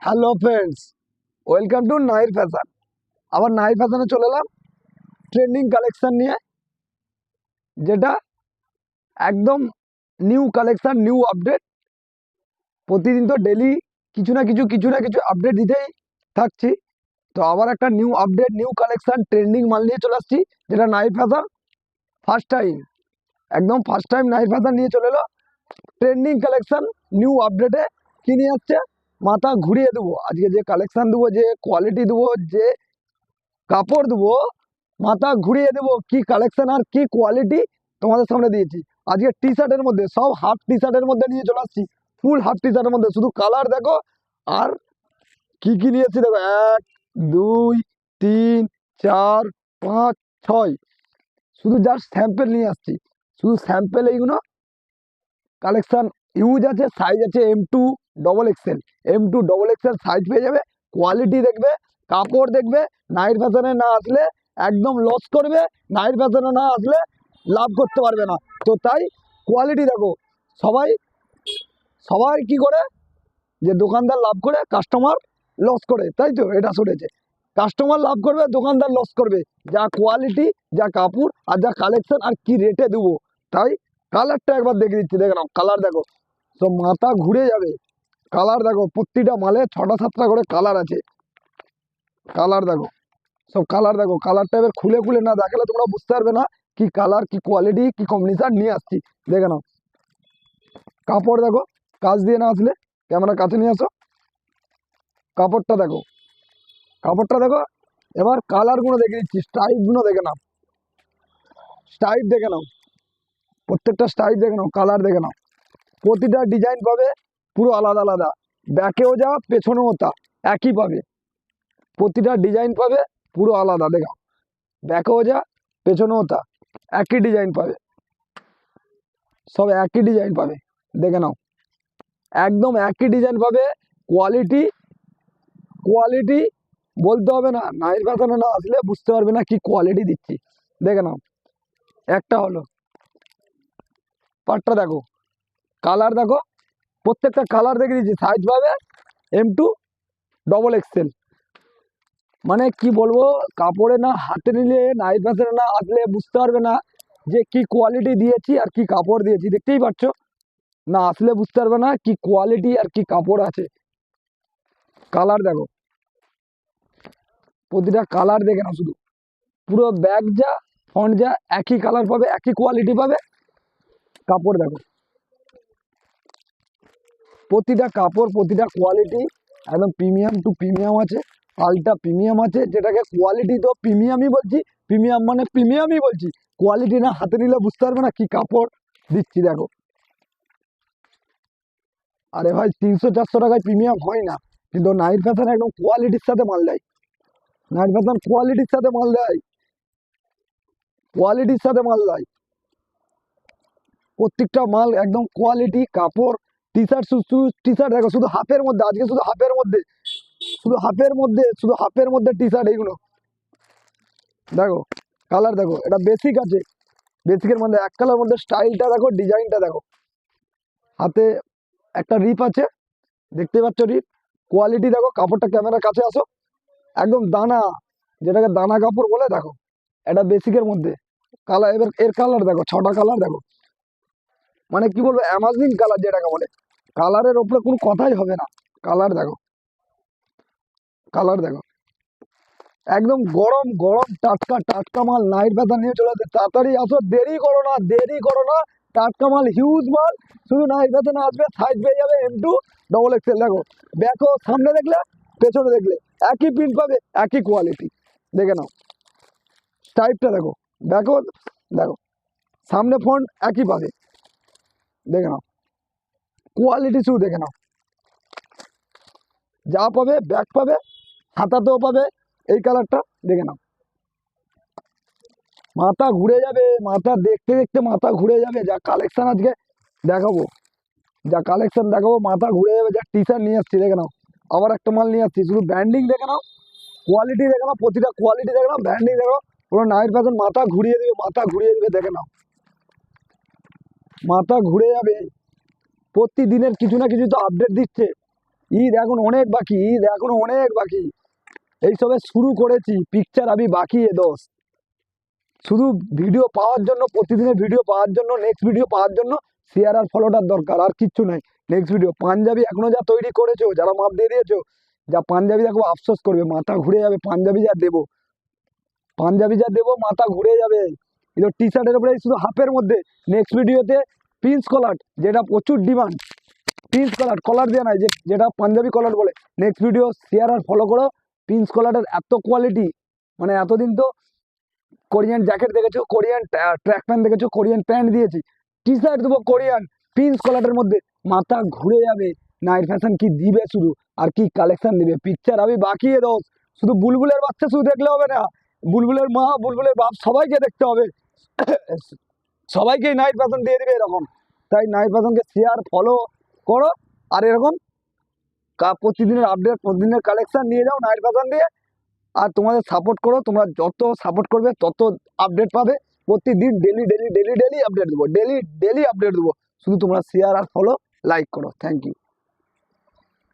Hello friends, welcome to Nair fashion. আবার নাইর ফ্যাশনে চলে এলাম ট্রেন্ডিং কালেকশন নিয়ে, যেটা একদম নিউ কালেকশন, নিউ আপডেট। প্রতিদিন তো ডেলি কিছু না কিছু আপডেট দিতেই থাকছি। তো আবার একটা new update, new collection, trending মাল নিয়ে চলে আসছি, যেটা নাইর ফ্যাশন ফার্স্ট টাইম, একদম ফার্স্ট টাইম নাইর ফ্যাশন নিয়ে চলে এলো ট্রেন্ডিং কালেকশন নিউ আপডেটে। কি নিয়ে আসছে, মাথা ঘুরিয়ে দেবো। আজকে যে কালেকশন দেবো, যে কোয়ালিটি দেবো, যে কাপড় দেবো, মাথা ঘুরিয়ে দেবো। কি কালেকশন আর কি কোয়ালিটি তোমাদের সামনে দিয়েছি। আজকে টি শার্টের মধ্যে, সব হাফ টি শার্টের মধ্যে নিয়ে চলে আসছি, ফুল হাফ টি শার্টের মধ্যে। শুধু কালার দেখো আর কি কি নিয়েছি দেখো। 1 2 3 4 5 6, শুধু জাস্ট স্যাম্পেল নিয়ে আসছি, শুধু স্যাম্পেল। এইগুলো কালেকশন ইউজ আছে, সাইজ আছে M2 XXL, M2 XXL size পেয়ে যাবে। কোয়ালিটি দেখবে, কাপড় দেখবে। নাইর ফ্যাশনে না আসলে একদম লস করবে, নাইর ফ্যাশনে না আসলে লাভ করতে পারবে না। তো তাই কোয়ালিটি দেখো। সবাই সবাই কি করে, যে দোকানদার লাভ করে কাস্টমার লস করে, তাই তো এটা শুনেছে। কাস্টমার লাভ করবে, দোকানদার লস করবে। যা কোয়ালিটি, যা কাপড় আর যা কালেকশন আর কি রেটে দেবো। তাই কালারটা একবার দেখে দিচ্ছি, দেখে নাও। কালার দেখো, সব মাথা ঘুরে যাবে। কালার দেখো, প্রতিটা মালে 6টা 7টা করে কালার আছে। কালার দেখো, সব কালার দেখো। কালারটা এবার খুলে খুলে না দেখালে তোমরা বুঝতে পারবে না কি কালার, কি কোয়ালিটি, কি কম্বিনেশন নিয়ে আসছি। দেখে নাও কাপড় দেখো, কাজ দিয়ে না আসলে ক্যামেরা কাছে নিয়ে আসো। কাপড়টা দেখো, কাপড়টা দেখো। এবার কালারগুলো দেখে দিচ্ছি, স্ট্রাইপগুলো দেখে নাও, স্ট্রাইপ দেখে নাও, প্রত্যেকটা স্ট্রাইপ দেখে নাও, কালার দেখে নাও। প্রতিটা ডিজাইন পাবে পুরো আলাদা আলাদা। ব্যাকেও যা পেছনেও তা একই পাবে। প্রতিটা ডিজাইন পাবে পুরো আলাদা। দেখো, ব্যাকেও যা পেছনেও তা একই ডিজাইন পাবে, সব একই ডিজাইন পাবে। দেখে নাও, একদম একই ডিজাইন পাবে। কোয়ালিটি, কোয়ালিটি বলতে হবে না, নাইর ফ্যাশনে না আসলে বুঝতে পারবে না কি কোয়ালিটি দিচ্ছি। দেখে নাও, একটা হলো পাটটা দেখো, কালার দেখো, প্রত্যেকটা কালার দেখে দিচ্ছি। সাইজ পাবে M2 XXL। মানে কি বলবো, কাপড়ে না হাতে নিলে, নাইট ফ্যাশনে না আসলে বুঝতে পারবে না যে কি কোয়ালিটি দিয়েছি আর কি কাপড় দিয়েছি। দেখতেই পাচ্ছ, না আসলে বুঝতে পারবে না কি কোয়ালিটি আর কি কাপড় আছে। কালার দেখো, প্রতিটা কালার দেখে নাও। শুধু পুরো ব্যাগ যা, ফন্ট যা একই কালার পাবে, একই কোয়ালিটি পাবে। কাপড় দেখো, প্রতিটা কাপড়, প্রতিটা কোয়ালিটি একদম প্রিমিয়াম টু প্রিমিয়াম আছে, আলট্রা প্রিমিয়াম আছে। যেটাকে কোয়ালিটি তো প্রিমিয়ামই বলছি, প্রিমিয়াম মানে প্রিমিয়ামই বলছি। কোয়ালিটি না হাতে নিলে বুঝতে পারবে না কি কাপড় দিচ্ছি। দেখো, আরে ভাই 300 400 টাকায় প্রিমিয়াম হয় না, কিন্তু নাইট ফ্যাশন একদম কোয়ালিটির সাথে মাল দেয়। নাইট ফ্যাশন কোয়ালিটির সাথে মাল দেয়, কোয়ালিটির সাথে মাল দেয়। প্রত্যেকটা মাল একদম কোয়ালিটি। কাপড়, টি শার্ট, শুধু টি শার্ট দেখো, শুধু হাফের মধ্যে। আজকে শুধু হাফের মধ্যে, শুধু হাফের মধ্যে, শুধু হাফের মধ্যে টি শার্ট। এইগুলো দেখো, কালার দেখো। এটা বেসিক আছে, বেসিকের মধ্যে এক কালার মধ্যে। স্টাইলটা দেখো, ডিজাইনটা দেখো। হাতে একটা রিপ আছে, দেখতে পাচ্ছ রিপ। কোয়ালিটি দেখো, কাপড়টা ক্যামেরার কাছে আসো। একদম দানা, যেটাকে দানা কাপড় বলে। দেখো, এটা বেসিকের মধ্যে কালার। এবার এর কালার দেখো, 6টা কালার দেখো। মানে কি বলবো, অ্যামাজিং কালার যেটাকে বলে। কালারের ওপরে কোনো কথাই হবে না। কালার দেখো, কালার দেখো। একদম গরম গরম টাটকা টাটকা মাল নাইট ফ্যাশন নিয়ে চলে আসে। তাড়াতাড়ি আসো, দেরি করো না, দেরি করো না। টাটকা মাল, হিউজ মাল, শুধু নাইট ফ্যাশনে আসবে। সাইজ পেয়ে যাবে M2 XXL। দেখো, দেখো, সামনে দেখলে পেছনে দেখলে একই প্রিন্ট পাবে, একই কোয়ালিটি। দেখে নাও স্টাইপটা দেখো, দেখো, দেখো সামনে ফন্ট একই পাবে। দেখে নাও কোয়ালিটি, শুধু দেখে নাও। যা পাবে, ব্যাক পাবে, হাতাতেও পাবে। এই কালারটা দেখে নাও, মাথা ঘুরে যাবে। মাথা দেখতে দেখতে মাথা ঘুরে যাবে। যা কালেকশন আজকে দেখাবো, যা কালেকশন দেখাবো, মাথা ঘুরে যাবে। যা টি শার্ট নিয়ে আসছি দেখে নাও। আবার একটা মাল নিয়ে আসছি, শুধু ব্র্যান্ডিং দেখে নাও, কোয়ালিটি দেখে নাও, প্রতিটা কোয়ালিটি দেখে নাও, ব্র্যান্ডিং দেখো। পুরো নাইট ফ্যাশন মাথা ঘুরিয়ে দেবে, মাথা ঘুরিয়ে দেবে। দেখে নাও, মাথা ঘুরে যাবে। প্রতিদিনের কিছু না কিছু তো আপডেট দিচ্ছে। ঈদ এখন অনেক বাকি, ঈদ এখনো অনেক বাকি। এই সবে শুরু করেছি, পিকচার আমি বাকি এ দোস্ত। শুধু ভিডিও পাওয়ার জন্য, প্রতিদিনের ভিডিও পাওয়ার জন্য, নেক্সট ভিডিও পাওয়ার জন্য শেয়ার আর ফলোটার দরকার, আর কিচ্ছু নাই। নেক্সট ভিডিও পাঞ্জাবি এখনো যা তৈরি করেছো, যারা মাপ দিয়ে দিয়েছো, যা পাঞ্জাবি দেখো আফসোস করবে, মাথা ঘুরে যাবে। পাঞ্জাবি যা দেবো, পাঞ্জাবি যা দেবো মাথা ঘুরে যাবে। কিন্তু টি শার্টের উপরে শুধু হাফের মধ্যে নেক্সট ভিডিওতে প্রিন্স কলার, যেটা প্রচুর ডিমান্ড, প্রিন্স কলার, কলার দেওয়া নাই, যেটা পাঞ্জাবি কলার বলে। নেক্সট ভিডিও শেয়ার আর ফলো করো। প্রিন্স কলারের এত কোয়ালিটি, মানে এতদিন তো কোরিয়ান জ্যাকেট দেখেছো, কোরিয়ান ট্র্যাক প্যান্ট দেখেছো, কোরিয়ান প্যান্ট দিয়েছি, টি শার্ট দেবো কোরিয়ান প্রিন্স কলারের মধ্যে, মাথা ঘুরে যাবে। নাইট ফ্যাশন কি দিবে শুধু, আর কি কালেকশন দিবে। পিকচার আমি বাকিয়ে দাও। শুধু বুলবুলের বাচ্চা শুধু দেখলে হবে না, বুলবুলের মা, বুলবুলের বাপ, সবাইকে দেখতে হবে। সবাইকে নাইট ফ্যাশন দিয়ে দিবে এরকম। তাই নাইট ফ্যাশনকে শেয়ার ফলো করো, আর এরকম প্রতিদিনের আপডেট, প্রতিদিনের কালেকশন নিয়ে যাও নাইট ফ্যাশন দিয়ে। আর তোমাদের সাপোর্ট করো, তোমরা যত সাপোর্ট করবে তত আপডেট পাবে। প্রতিদিন daily daily daily daily update দেবো, ডেলি ডেলি আপডেট দেবো। শুধু তোমরা শেয়ার আর ফলো, লাইক করো। Thank you.